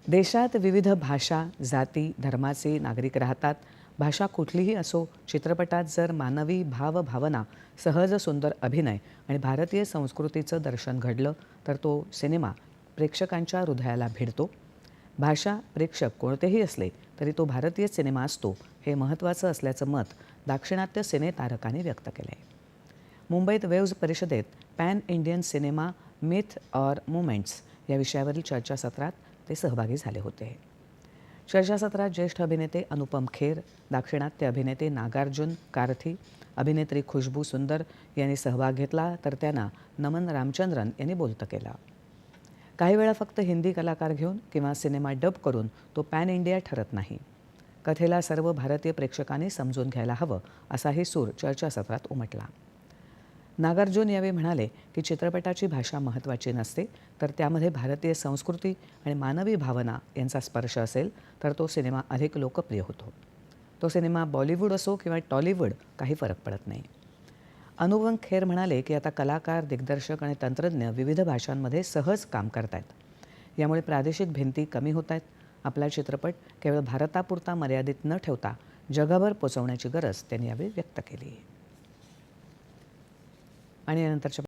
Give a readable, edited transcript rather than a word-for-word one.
देशात विविध भाषा, जाती, धर्माचे नागरिक राहतात. भाषा कुठलीही असो, चित्रपटात जर मानवी भावभावना, सहज सुंदर अभिनय आणि भारतीय संस्कृतीचं दर्शन घडलं, तर तो सिनेमा प्रेक्षकांच्या हृदयाला भिडतो. भाषा, प्रेक्षक कोणतेही असले तरी तो भारतीय सिनेमा असतो, हे महत्त्वाचं असल्याचं मत दाक्षिणात्य सिनेतारकांनी व्यक्त केलं आहे. मुंबईत वेव्ज परिषदेत pan Indian cinema myth or moments या विषयावरील चर्चासत्रात ते सहभागी झाले होते. चर्चासत्रात ज्येष्ठ अभिनेते अनुपम खेर, दाक्षिणात्य अभिनेते नागार्जुन कार्थी, अभिनेत्री खुशबू सुंदर यांनी सहभाग घेतला, तर त्यांना नमन रामचंद्रन यांनी बोलतं केलं. काही वेळा फक्त हिंदी कलाकार घेऊन किंवा सिनेमा डब करून तो पॅन इंडिया ठरत नाही. कथेला सर्व भारतीय प्रेक्षकांनी समजून घ्यायला हवं, असाही सूर चर्चासत्रात उमटला. नागार्जुन यावेळी म्हणाले की चित्रपटाची भाषा महत्त्वाची नसते, तर त्यामध्ये भारतीय संस्कृती आणि मानवी भावना यांचा स्पर्श असेल तर तो सिनेमा अधिक लोकप्रिय होतो. तो सिनेमा बॉलिवूड असो किंवा टॉलिवूड काही फरक पडत नाही. अनुपम खेर म्हणाले की आता कलाकार, दिग्दर्शक आणि तंत्रज्ञ विविध भाषांमध्ये सहज काम करत आहेत. यामुळे प्रादेशिक भिंती कमी होत आहेत. आपला चित्रपट केवळ भारतापुरता मर्यादित न ठेवता जगभर पोचवण्याची गरज त्यांनी यावेळी व्यक्त केली. आणि यानंतरच्या